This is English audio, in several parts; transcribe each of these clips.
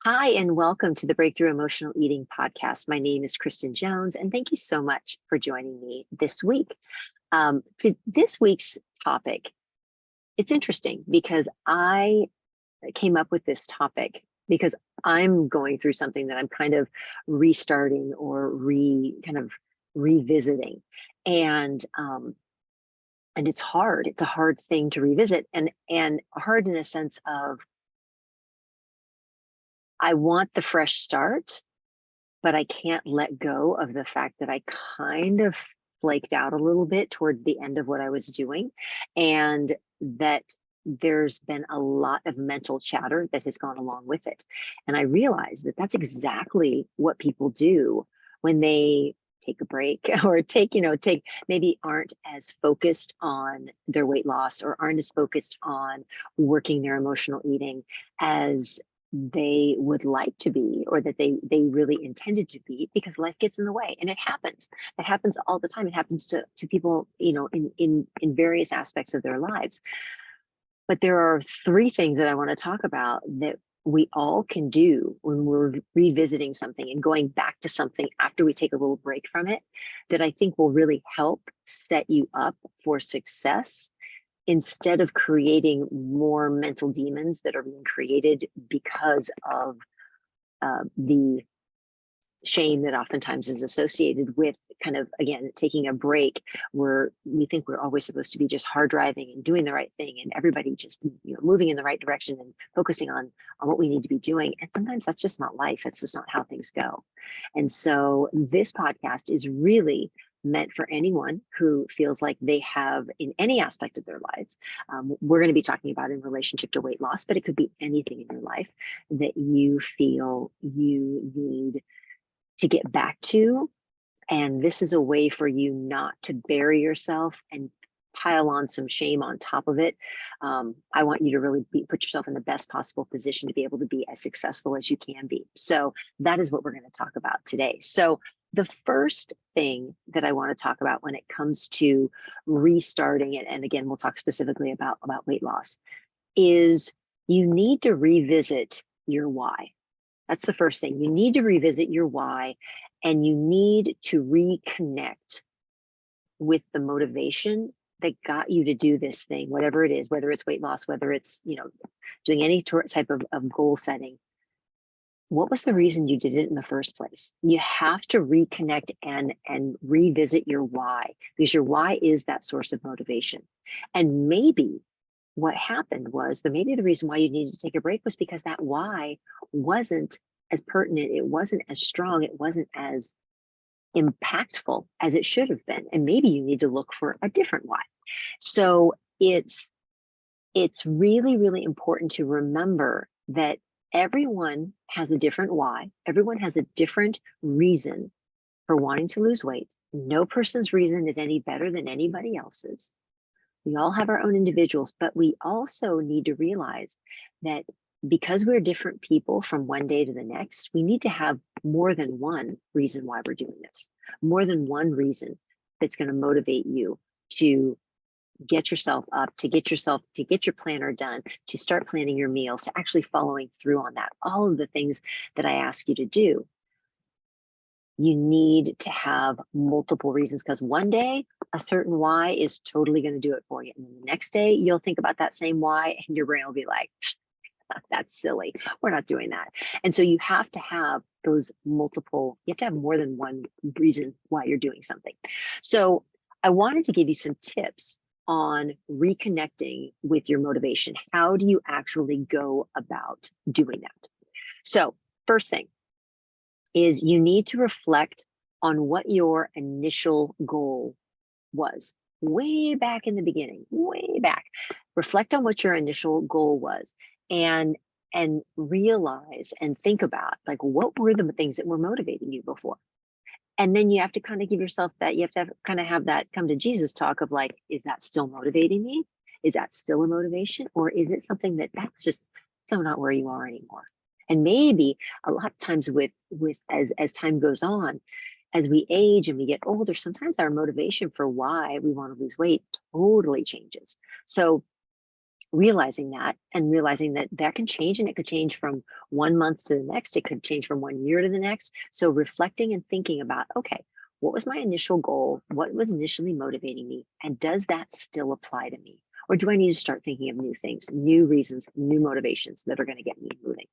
Hi, and welcome to the Breakthrough Emotional Eating podcast. My name is Kristen Jones, and thank you so much for joining me this week. For this week's topic, it's interesting because I came up with this topic because I'm going through something that I'm kind of restarting or revisiting, and it's hard. It's a hard thing to revisit, and hard in a sense of I want the fresh start, but I can't let go of the fact that I kind of flaked out a little bit towards the end of what I was doing, and that there's been a lot of mental chatter that has gone along with it. And I realized that that's exactly what people do when they take a break or take maybe aren't as focused on their weight loss or aren't as focused on working their emotional eating as they would like to be, or that they really intended to be, because life gets in the way. And it happens all the time. It happens to people, in various aspects of their lives. But there are three things that I want to talk about that we all can do when we're revisiting something and going back to something after we take a little break from it, that I think will really help set you up for success, instead of creating more mental demons that are being created because of the shame that oftentimes is associated with kind of, again, taking a break, where we think we're always supposed to be just hard driving and doing the right thing, and everybody just moving in the right direction and focusing on what we need to be doing. And sometimes that's just not life. It's just not how things go. And so this podcast is really meant for anyone who feels like they have, in any aspect of their lives, we're going to be talking about in relationship to weight loss, but it could be anything in your life that you feel you need to get back to. And this is a way for you not to bury yourself and pile on some shame on top of it. I want you to really put yourself in the best possible position to be able to be as successful as you can be. So that is what we're going to talk about today. So the first thing that I want to talk about when it comes to restarting it, and again, we'll talk specifically about weight loss, is you need to revisit your why. That's the first thing. You need to revisit your why, and you need to reconnect with the motivation that got you to do this thing, whatever it is, whether it's weight loss, whether it's, doing any type of goal setting. What was the reason you did it in the first place? You have to reconnect and revisit your why, because your why is that source of motivation. And maybe what happened was that maybe the reason why you needed to take a break was because that why wasn't as pertinent, it wasn't as strong, it wasn't as impactful as it should have been. And maybe you need to look for a different why. So it's really, really important to remember that everyone has a different why. Everyone has a different reason for wanting to lose weight. No person's reason is any better than anybody else's. We all have our own individuals, but we also need to realize that because we're different people from one day to the next, we need to have more than one reason why we're doing this, more than one reason that's going to motivate you to get yourself up, to get your planner done, to start planning your meals, to actually following through on that. All of the things that I ask you to do, you need to have multiple reasons, because one day a certain why is totally going to do it for you. And then the next day you'll think about that same why and your brain will be like, that's silly. We're not doing that. And so you have to have those multiple, you have to have more than one reason why you're doing something. So I wanted to give you some tips on reconnecting with your motivation. How do you actually go about doing that? So first thing is you need to reflect on what your initial goal was way back in the beginning, way back. Reflect on what your initial goal was, and realize and think about, like, what were the things that were motivating you before? And then you have to kind of give yourself that, you have to have that come to Jesus talk of like, is that still motivating me? Is that still a motivation? Or is it something that's just so not where you are anymore? And maybe a lot of times with as time goes on, as we age and we get older, sometimes our motivation for why we want to lose weight totally changes. So realizing that and realizing that that can change, and it could change from 1 month to the next. It could change from 1 year to the next. So reflecting and thinking about, okay, what was my initial goal? What was initially motivating me? And does that still apply to me? Or do I need to start thinking of new things, new reasons, new motivations that are going to get me moving?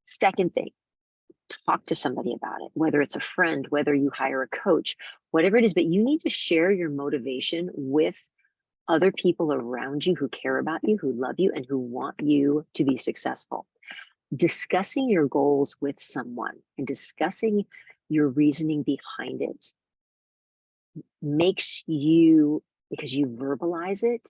Second thing, talk to somebody about it, whether it's a friend, whether you hire a coach, whatever it is, but you need to share your motivation with other people around you who care about you, who love you, and who want you to be successful. Discussing your goals with someone and discussing your reasoning behind it makes you, because you verbalize it,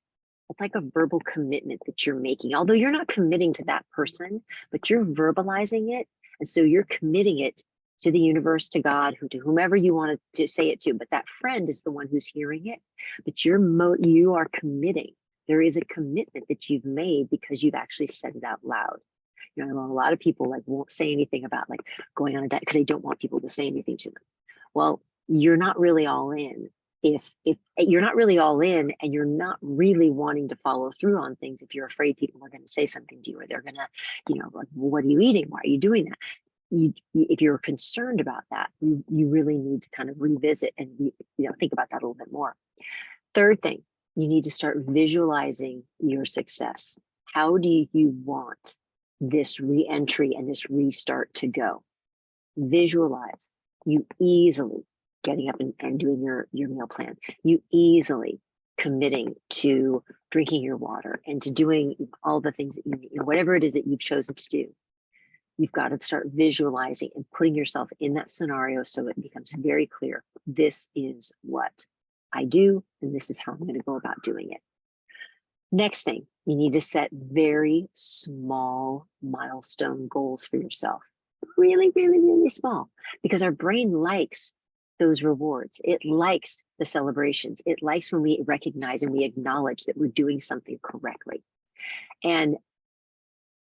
it's like a verbal commitment that you're making. Although you're not committing to that person, but you're verbalizing it. And so you're committing it to the universe, to God, to whomever you want to say it to. But that friend is the one who's hearing it. But you are committing. There is a commitment that you've made because you've actually said it out loud. You know, a lot of people like won't say anything about like going on a diet because they don't want people to say anything to them. Well, you're not really all in. If you're not really all in and you're not really wanting to follow through on things, if you're afraid people are going to say something to you, or they're going to, you know, like, what are you eating? Why are you doing that? If you're concerned about that, you really need to kind of revisit and think about that a little bit more. Third thing, you need to start visualizing your success. How do you want this re-entry and this restart to go? Visualize. You easily getting up and doing your meal plan. You easily committing to drinking your water and to doing all the things that whatever it is that you've chosen to do. You've got to start visualizing and putting yourself in that scenario so it becomes very clear. This is what I do, and this is how I'm going to go about doing it. Next thing, you need to set very small milestone goals for yourself. Really, really, really small, because our brain likes those rewards. It likes the celebrations. It likes when we recognize and we acknowledge that we're doing something correctly. And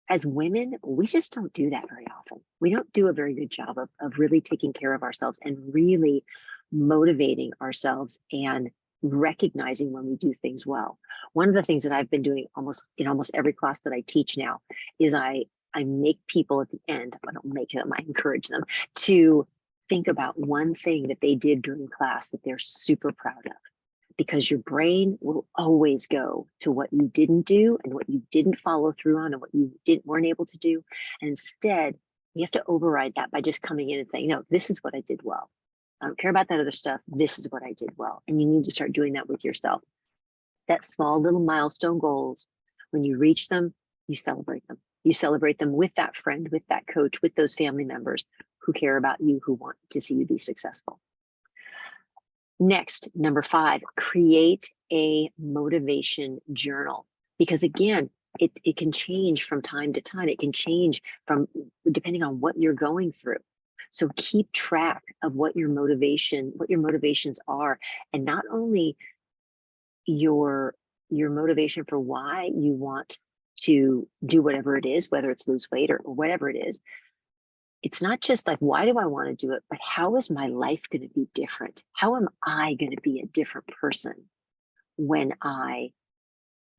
as women, we just don't do that very often. We don't do a very good job of really taking care of ourselves and really motivating ourselves and recognizing when we do things well. One of the things that I've been doing in almost every class that I teach now is I make people at the end, I don't make them, I encourage them to think about one thing that they did during class that they're super proud of. Because your brain will always go to what you didn't do and what you didn't follow through on and what you weren't able to do. And instead, you have to override that by just coming in and saying, no, this is what I did well. I don't care about that other stuff. This is what I did well. And you need to start doing that with yourself. That small little milestone goals, when you reach them, you celebrate them. You celebrate them with that friend, with that coach, with those family members who care about you, who want to see you be successful. Next, number 5, create a motivation journal. Because again, it can change from time to time. It can change depending on what you're going through. So keep track of what your motivations are, and not only your motivation for why you want to do whatever it is, whether it's lose weight or whatever it is. It's not just like, why do I want to do it, but how is my life going to be different? How am I going to be a different person when I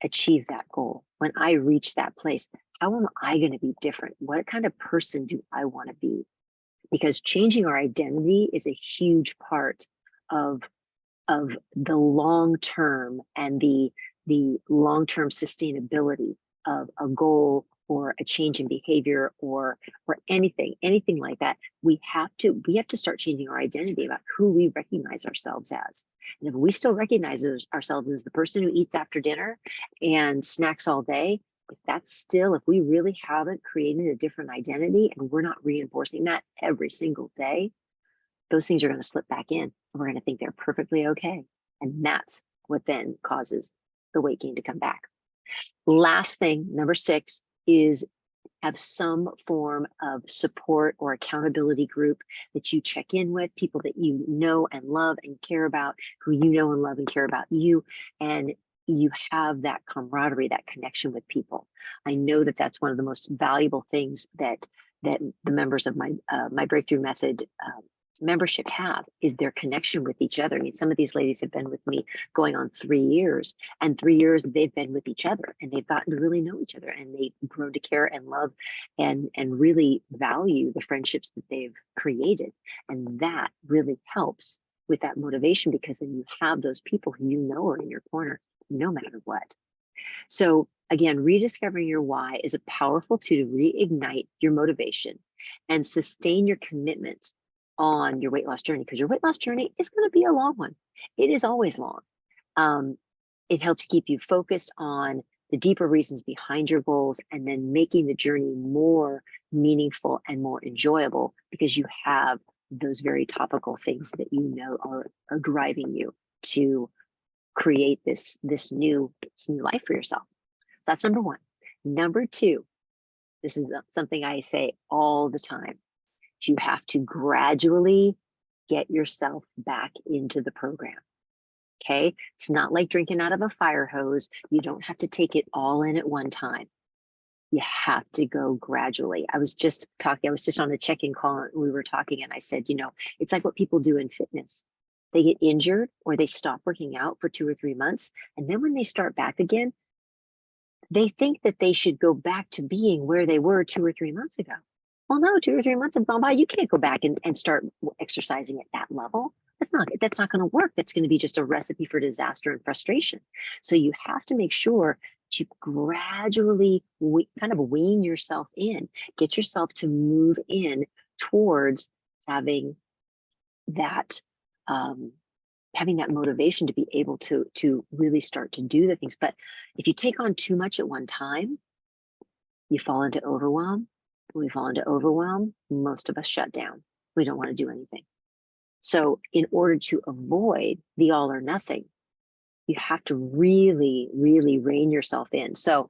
achieve that goal, when I reach that place? How am I going to be different? What kind of person do I want to be? Because changing our identity is a huge part of the long term and the long-term sustainability of a goal or a change in behavior or anything like that. We have to start changing our identity about who we recognize ourselves as. And if we still recognize ourselves as the person who eats after dinner and snacks all day, if we really haven't created a different identity and we're not reinforcing that every single day, those things are going to slip back in and we're going to think they're perfectly okay. And that's what then causes the weight gain to come back. Last thing, number 6, is have some form of support or accountability group that you check in with, people that you know and love and care about, who you know and love and care about you, and you have that camaraderie, that connection with people. I know that that's one of the most valuable things that the members of my breakthrough method membership have is their connection with each other. I mean, some of these ladies have been with me going on 3 years, and 3 years they've been with each other, and they've gotten to really know each other, and they've grown to care and love and really value the friendships that they've created. And that really helps with that motivation, because then you have those people who you know are in your corner no matter what. So again, rediscovering your why is a powerful tool to reignite your motivation and sustain your commitment on your weight loss journey, because your weight loss journey is going to be a long one. It is always long. It helps keep you focused on the deeper reasons behind your goals, and then making the journey more meaningful and more enjoyable, because you have those very topical things that you know are driving you to create this new life for yourself. So that's number one. Number two, this is something I say all the time. You have to gradually get yourself back into the program. Okay. It's not like drinking out of a fire hose. You don't have to take it all in at one time. You have to go gradually. I was just on a check-in call, and we were talking, and I said, it's like what people do in fitness. They get injured or they stop working out for 2 or 3 months. And then when they start back again, they think that they should go back to being where they were 2 or 3 months ago. Well, no, 2 or 3 months have gone by. You can't go back and start exercising at that level. That's not going to work. That's going to be just a recipe for disaster and frustration. So you have to make sure to gradually kind of wean yourself in, get yourself to move in towards having that motivation to be able to really start to do the things. But if you take on too much at one time, you fall into overwhelm. When we fall into overwhelm, most of us shut down. We don't want to do anything. So in order to avoid the all or nothing, you have to really, really rein yourself in. So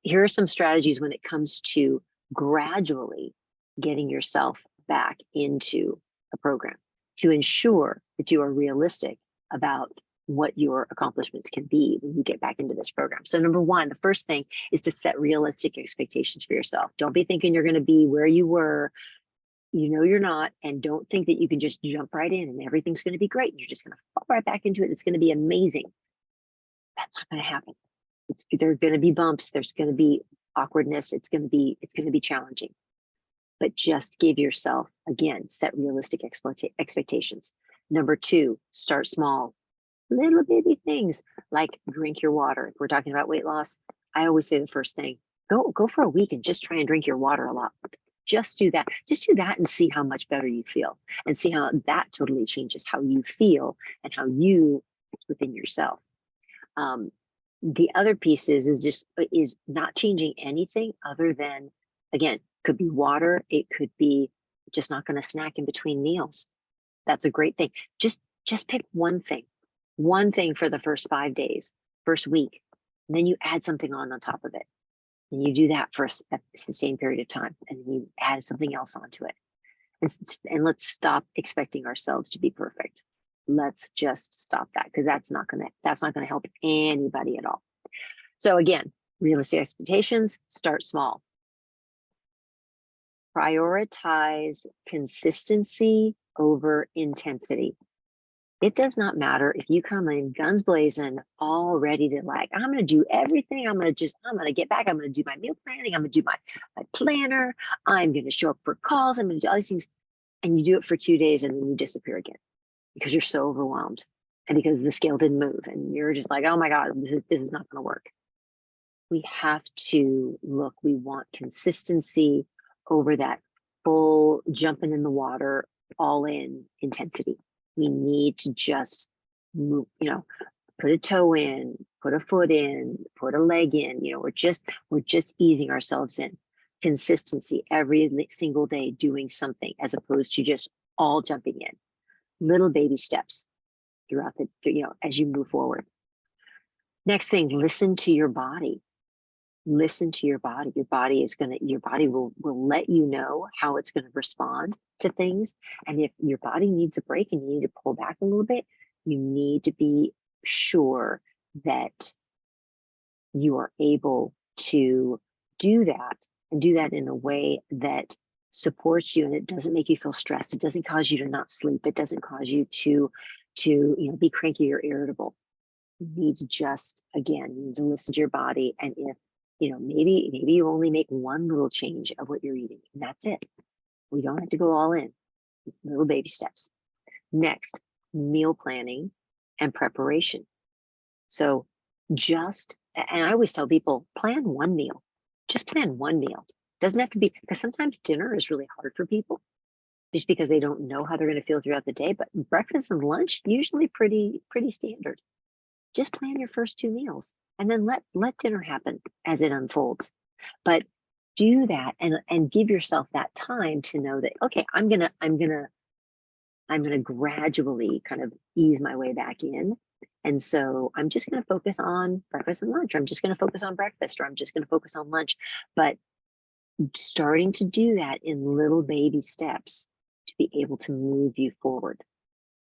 here are some strategies when it comes to gradually getting yourself back into a program to ensure that you are realistic about what your accomplishments can be when you get back into this program. So number one, the first thing is to set realistic expectations for yourself. Don't be thinking you're going to be where you were. You're not, and don't think that you can just jump right in and everything's going to be great. You're just going to fall right back into it. It's going to be amazing. That's not going to happen. There are going to be bumps. There's going to be awkwardness. It's going to be challenging. But just give yourself, again, set realistic expectations. Number two, start small. Little bitty things like drink your water. If we're talking about weight loss, I always say the first thing, go for a week and just try and drink your water a lot. Just do that. Just do that and see how much better you feel, and see how that totally changes how you feel and how you within yourself. The other piece is not changing anything other than, again, could be water. It could be just not going to snack in between meals. That's a great thing. Just pick one thing for the first 5 days, first week, and then you add something on top of it. And you do that for a sustained period of time, and then you add something else onto it. And let's stop expecting ourselves to be perfect. Let's just stop that, because that's not gonna help anybody at all. So again, realistic expectations, start small. Prioritize consistency over intensity. It does not matter if you come in guns blazing, all ready to I'm going to do everything. I'm going to get back. I'm going to do my meal planning. I'm going to do my planner. I'm going to show up for calls. I'm going to do all these things. And you do it for 2 days and then you disappear again because you're so overwhelmed and because the scale didn't move and you're just like, oh my God, this is not going to work. We have to we want consistency over that full jumping in the water, all in intensity. We need to just move, put a toe in, put a foot in, put a leg in, we're just easing ourselves in. Consistency every single day doing something as opposed to just all jumping in. Little baby steps throughout as you move forward. Next thing, listen to your body. Listen to your body. Your body will let you know how it's going to respond to things. And if your body needs a break and you need to pull back a little bit, you need to be sure that you are able to do that, and do that in a way that supports you and it doesn't make you feel stressed, it doesn't cause you to not sleep, it doesn't cause you to be cranky or irritable. You need to just, again, you need to listen to your body. And if, maybe you only make one little change of what you're eating, and that's it. We don't have to go all in. Little baby steps. Next, meal planning and preparation. So and I always tell people, plan one meal. Just plan one meal. Doesn't have to be, because sometimes dinner is really hard for people just because they don't know how they're going to feel throughout the day. But breakfast and lunch, usually pretty standard. Just plan your first 2 meals and then let dinner happen as it unfolds. But do that and give yourself that time to know that, okay, I'm gonna gradually kind of ease my way back in. And so I'm just going to focus on breakfast and lunch, or I'm just going to focus on breakfast, or I'm just going to focus on lunch. But starting to do that in little baby steps to be able to move you forward,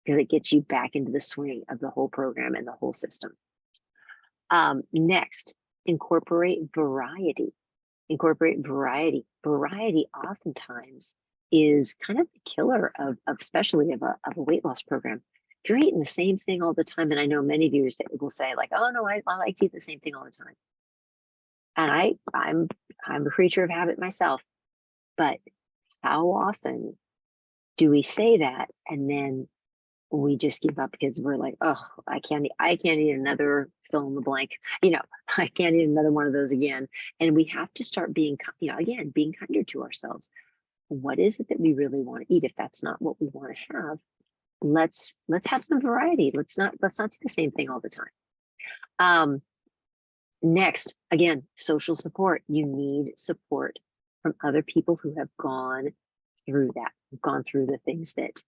because it gets you back into the swing of the whole program and the whole system. Next, incorporate variety. Variety oftentimes is kind of the killer of especially of a weight loss program. If you're eating the same thing all the time, and I know many of you will say like, oh no, I like to eat the same thing all the time. And I'm a creature of habit myself, but how often do we say that and then we just give up because we're like, oh, I can't eat another fill in the blank, I can't eat another one of those again. And we have to start being, again, being kinder to ourselves. What is it that we really want to eat? If that's not what we want to have, let's have some variety. Let's not do the same thing all the time. Next, again, social support. You need support from other people who have gone through the things that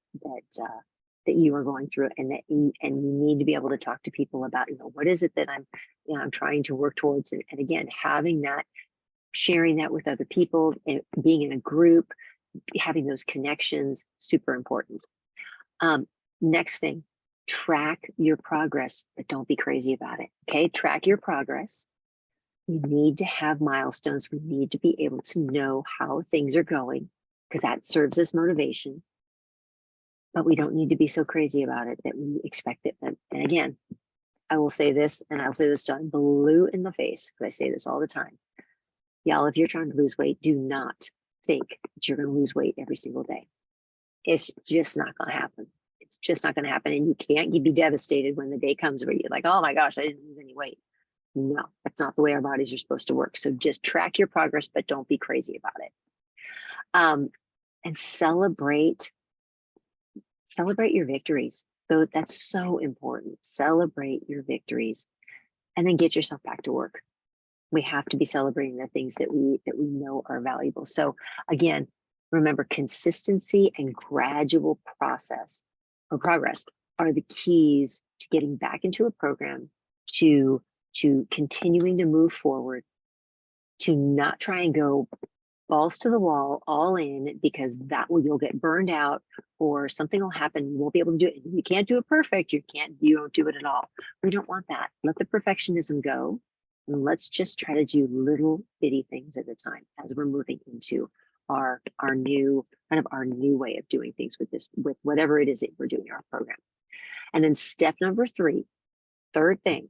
you are going through, and you need to be able to talk to people about, what is it that I'm trying to work towards, and again, having that, sharing that with other people, and being in a group, having those connections, super important. Next thing, track your progress, but don't be crazy about it. Okay, track your progress. We need to have milestones. We need to be able to know how things are going, because that serves as motivation. But we don't need to be so crazy about it that we expect it. And again, I will say this, and I'll say this till I'm blue in the face, because I say this all the time. Y'all, if you're trying to lose weight, do not think that you're going to lose weight every single day. It's just not going to happen. It's just not going to happen. And you can't be devastated when the day comes where you're like, oh my gosh, I didn't lose any weight. No, that's not the way our bodies are supposed to work. So just track your progress, but don't be crazy about it. And celebrate your victories. That's so important. Celebrate your victories, and then get yourself back to work. We have to be celebrating the things that we know are valuable. So again, remember, consistency and gradual progress are the keys to getting back into a program, to continuing to move forward, to not try and go balls to the wall, all in, because you'll get burned out, or something will happen. You won't be able to do it. You can't do it perfect. You don't do it at all. We don't want that. Let the perfectionism go. And let's just try to do little bitty things at a time as we're moving into our new way of doing things with whatever it is that we're doing in our program. And then step number 3, third thing,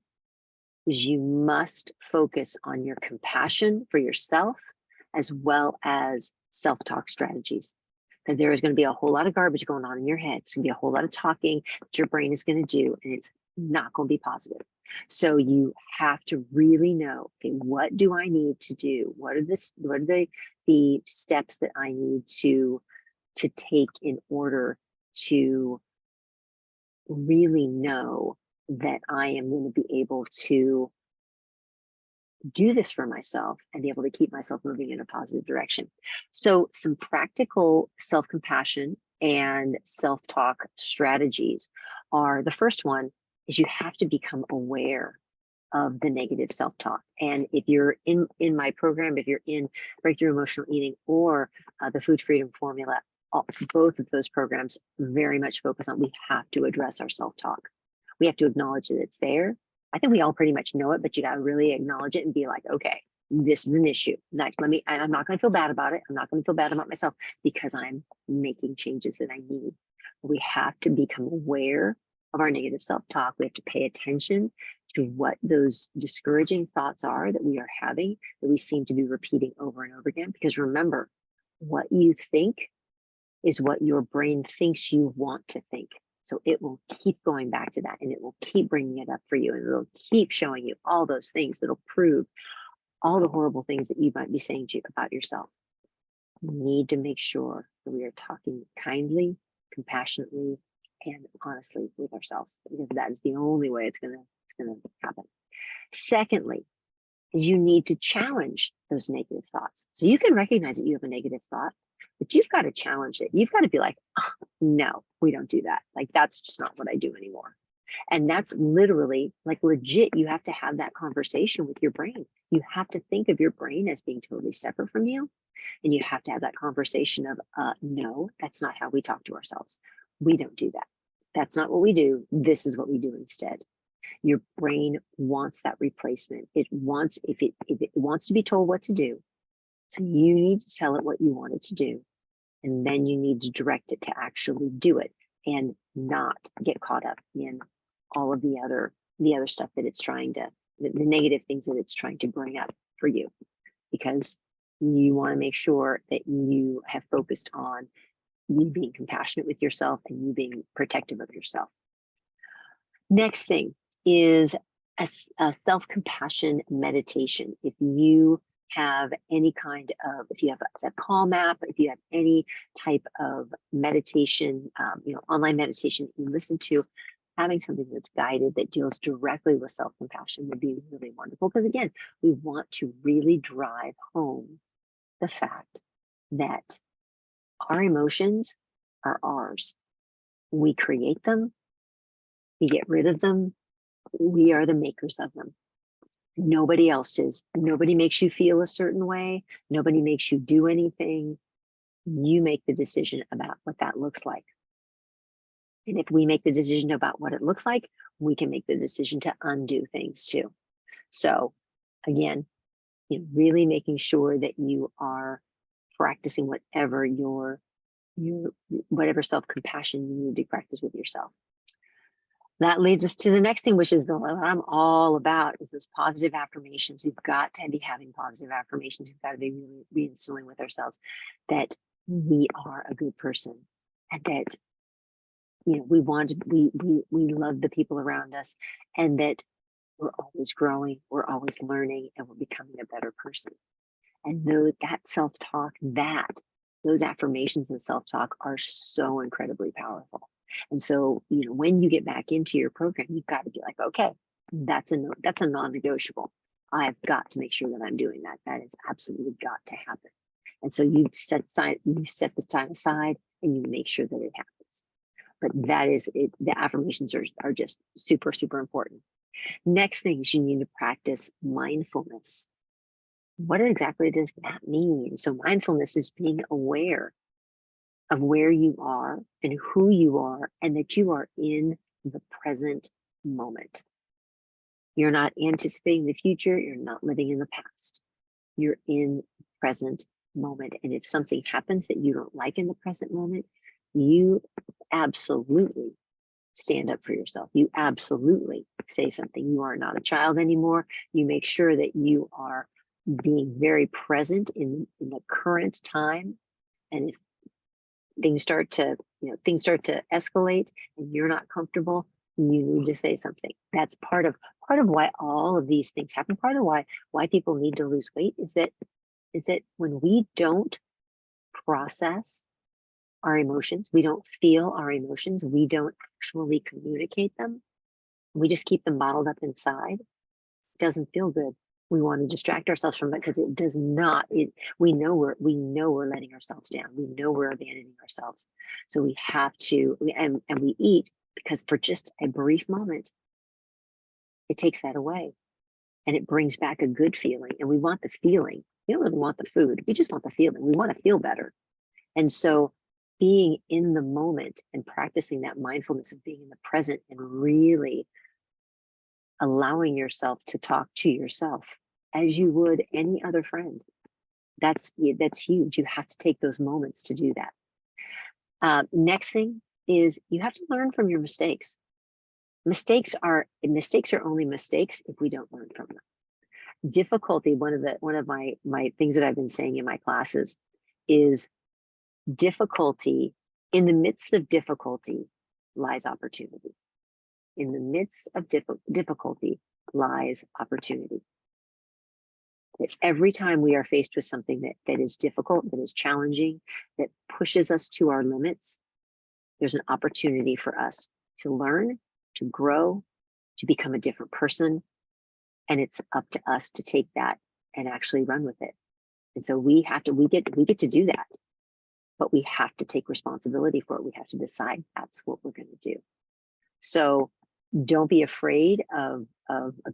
is you must focus on your compassion for yourself, as well as self-talk strategies, because there is going to be a whole lot of garbage going on in your head. It's going to be a whole lot of talking that your brain is going to do, and it's not going to be positive. So you have to really know, okay, what do I need to do? What are the steps that I need to take in order to really know that I am going to be able to do this for myself and be able to keep myself moving in a positive direction. So some practical self-compassion and self-talk strategies are, the first one is you have to become aware of the negative self-talk. And if you're in my program, if you're in Breakthrough Emotional Eating or the Food Freedom Formula, both of those programs very much focus on, we have to address our self-talk. We have to acknowledge that it's there. I think we all pretty much know it, but you got to really acknowledge it and be like, okay, this is an issue. Next, and I'm not going to feel bad about it. I'm not going to feel bad about myself because I'm making changes that I need. We have to become aware of our negative self-talk. We have to pay attention to what those discouraging thoughts are that we are having, that we seem to be repeating over and over again. Because remember, what you think is what your brain thinks you want to think. So it will keep going back to that, and it will keep bringing it up for you, and it'll keep showing you all those things that'll prove all the horrible things that you might be saying to you about yourself. We need to make sure that we are talking kindly, compassionately, and honestly with ourselves, because that is the only way it's gonna happen. Secondly, is you need to challenge those negative thoughts. So you can recognize that you have a negative thought, but you've got to challenge it. You've got to be like, oh, no, we don't do that. Like, that's just not what I do anymore. And that's literally, like, legit, you have to have that conversation with your brain. You have to think of your brain as being totally separate from you. And you have to have that conversation of, no, that's not how we talk to ourselves. We don't do that. That's not what we do. This is what we do instead. Your brain wants that replacement. It wants, if it wants to be told what to do, so you need to tell it what you want it to do. And then you need to direct it to actually do it and not get caught up in all of the other stuff that it's trying to, the negative things that it's trying to bring up for you, because you want to make sure that you have focused on you being compassionate with yourself and you being protective of yourself. Next thing is a self-compassion meditation. If you have any kind of, if you have a Calm app, if you have any type of meditation, online meditation that you listen to, having something that's guided that deals directly with self-compassion would be really wonderful. Because again, we want to really drive home the fact that our emotions are ours. We create them, we get rid of them, we are the makers of them. Nobody else is. Nobody makes you feel a certain way. Nobody makes you do anything. You make the decision about what that looks like. And if we make the decision about what it looks like, we can make the decision to undo things too. So again, really making sure that you are practicing whatever whatever self-compassion you need to practice with yourself. That leads us to the next thing, which is what I'm all about, is those positive affirmations. You've got to be having positive affirmations. You've got to be really reinstilling with ourselves that we are a good person, and that we love the people around us, and that we're always growing, we're always learning, and we're becoming a better person. And that self-talk, those affirmations and self-talk are so incredibly powerful. And so, when you get back into your program, you've got to be like, okay, that's a non-negotiable. I've got to make sure that I'm doing that. That has absolutely got to happen. And so you set this time aside and you make sure that it happens. But that is it. The affirmations are just super, super important. Next thing is you need to practice mindfulness. What exactly does that mean? So mindfulness is being aware of where you are and who you are, and that you are in the present moment. You're not anticipating the future. You're not living in the past. You're in the present moment. And if something happens that you don't like in the present moment, you absolutely stand up for yourself. You absolutely say something. You are not a child anymore. You make sure that you are being very present in the current time. And if things start to escalate and you're not comfortable, you need to say something. That's part of why all of these things happen. Part of why people need to lose weight is that when we don't process our emotions, we don't feel our emotions, we don't actually communicate them, we just keep them bottled up inside, it doesn't feel good. We want to distract ourselves from it because it does not. We know we're letting ourselves down. We know we're abandoning ourselves. So we have to, and we eat because for just a brief moment, it takes that away, and it brings back a good feeling. And we want the feeling. We don't really want the food. We just want the feeling. We want to feel better. And so being in the moment and practicing that mindfulness of being in the present and really allowing yourself to talk to yourself as you would any other friend. That's huge. You have to take those moments to do that. Next thing is you have to learn from your mistakes. Mistakes are only mistakes if we don't learn from them. Difficulty, one of my things that I've been saying in my classes is difficulty. In the midst of difficulty lies opportunity. In the midst of difficulty lies opportunity. That every time we are faced with something that is difficult, that is challenging, that pushes us to our limits, there's an opportunity for us to learn, to grow, to become a different person. And it's up to us to take that and actually run with it. And so we get to do that, but we have to take responsibility for it. We have to decide that's what we're going to do. So don't be afraid of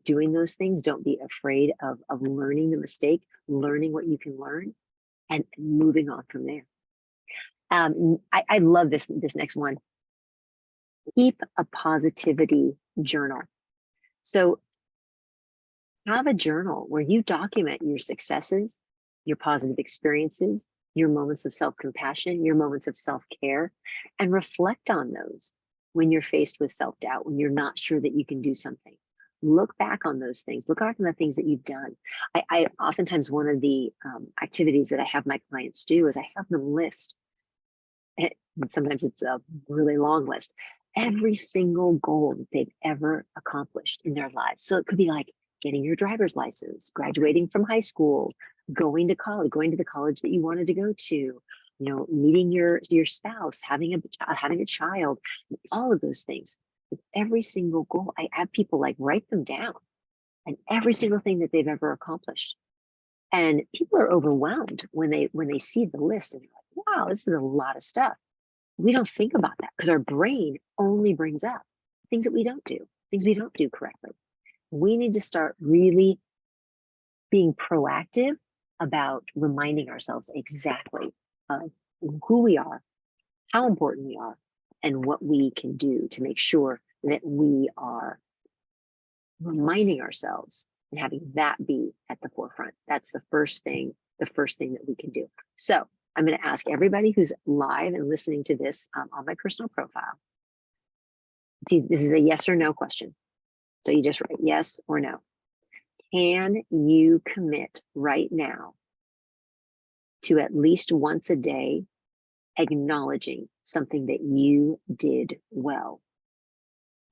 doing those things. Don't be afraid of learning the mistake, learning what you can learn, and moving on from there. I love this next one. Keep a positivity journal. So have a journal where you document your successes, your positive experiences, your moments of self-compassion, your moments of self-care, and reflect on those when you're faced with self-doubt, when you're not sure that you can do something. Look back on those things. Look back on the things that you've done. I oftentimes, one of the activities that I have my clients do is I have them list, and sometimes it's a really long list, every single goal that they've ever accomplished in their lives. So it could be like getting your driver's license, graduating from high school, going to college, going to the college that you wanted to go to, meeting your spouse, having a child, all of those things. With every single goal, I have people like write them down, and every single thing that they've ever accomplished. And people are overwhelmed when they see the list, and they're like, wow, this is a lot of stuff. We don't think about that because our brain only brings up things that we don't do, things we don't do correctly. We need to start really being proactive about reminding ourselves exactly of who we are, how important we are, and what we can do to make sure that we are reminding ourselves and having that be at the forefront. That's the first thing that we can do. So I'm going to ask everybody who's live and listening to this on my personal profile. See, this is a yes or no question. So you just write yes or no. Can you commit right now to at least once a day acknowledging something that you did well?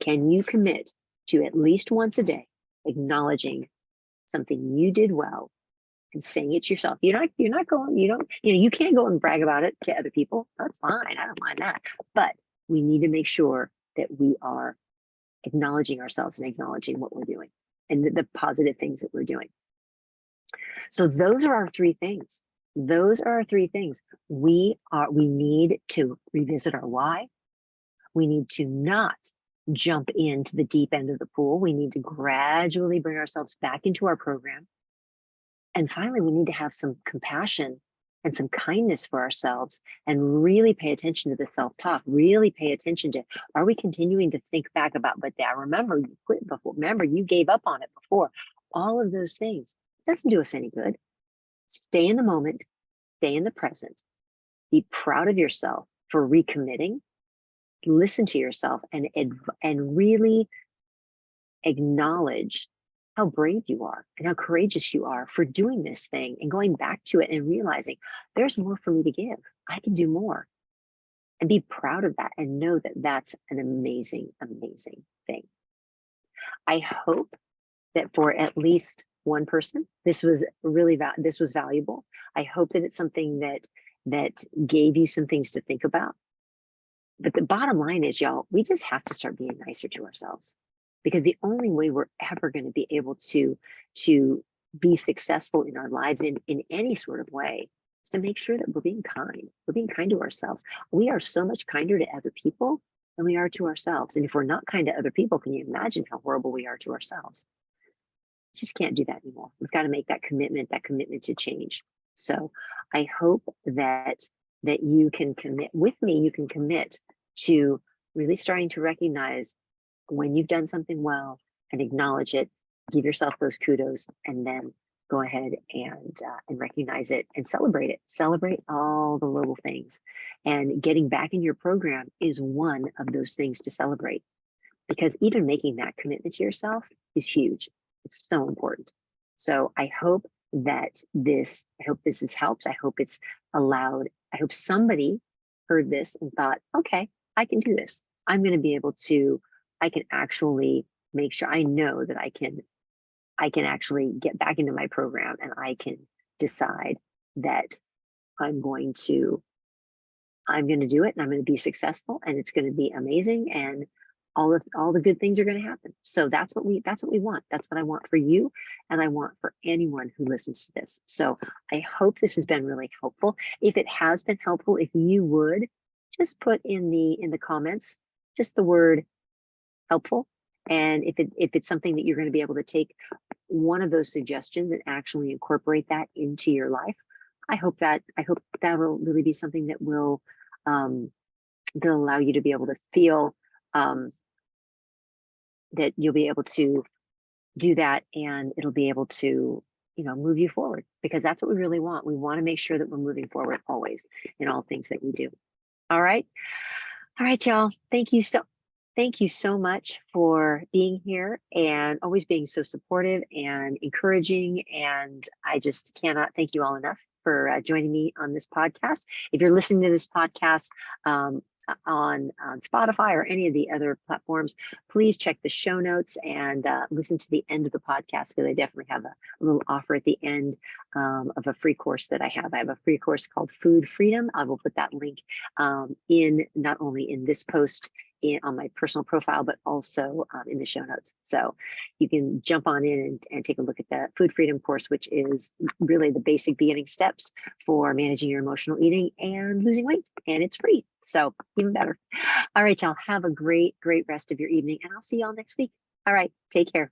Can you commit to at least once a day acknowledging something you did well and saying it to yourself? You can't go and brag about it to other people. That's fine. I don't mind that. But we need to make sure that we are acknowledging ourselves and acknowledging what we're doing and the positive things that we're doing. So those are our three things. Those are our three things. We need to revisit our why. We need to not jump into the deep end of the pool. We need to gradually bring ourselves back into our program. And finally, we need to have some compassion and some kindness for ourselves and really pay attention to the self-talk, really pay attention to, are we continuing to think back about, but that, remember you quit before, remember you gave up on it before, all of those things. It doesn't do us any good. Stay in the moment, stay in the present, be proud of yourself for recommitting, listen to yourself and really acknowledge how brave you are and how courageous you are for doing this thing and going back to it and realizing there's more for me to give. I can do more, and be proud of that and know that that's an amazing, amazing thing. I hope that for at least one person, this was valuable. I hope that it's something that gave you some things to think about. But the bottom line is, y'all, we just have to start being nicer to ourselves, because the only way we're ever going to be able to be successful in our lives in any sort of way is to make sure that we're being kind. We're being kind to ourselves. We are so much kinder to other people than we are to ourselves. And if we're not kind to other people, can you imagine how horrible we are to ourselves? Just can't do that anymore. We've got to make that commitment to change. So I hope that you can commit with me, you can commit to really starting to recognize when you've done something well and acknowledge it, give yourself those kudos, and then go ahead and recognize it and celebrate it. Celebrate all the little things. And getting back in your program is one of those things to celebrate, because even making that commitment to yourself is huge. It's so important. So I hope this has helped. I hope it's allowed. I hope somebody heard this and thought, okay, I can do this. I'm going to be able to, I can actually make sure I know that I can actually get back into my program, and I can decide that I'm going to do it, and I'm going to be successful, and it's going to be amazing, and all the good things are going to happen. So that's what we want. That's what I want for you, and I want for anyone who listens to this. So I hope this has been really helpful. If it has been helpful, if you would just put in the comments just the word helpful. And if it's something that you're going to be able to take one of those suggestions and actually incorporate that into your life, I hope that will really be something that will that'll allow you to be able to feel that you'll be able to do that, and it'll be able to, move you forward, because that's what we really want. We want to make sure that we're moving forward always in all things that we do. All right, y'all. Thank you so much for being here and always being so supportive and encouraging. And I just cannot thank you all enough for joining me on this podcast. If you're listening to this podcast on Spotify or any of the other platforms, please check the show notes and listen to the end of the podcast, because I definitely have a little offer at the end of a free course that I have. I have a free course called Food Freedom. I will put that link in not only in this post on my personal profile, but also in the show notes. So you can jump on in and take a look at the Food Freedom course, which is really the basic beginning steps for managing your emotional eating and losing weight. And it's free. So even better. All right, y'all, have a great rest of your evening, and I'll see y'all next week. All right, take care.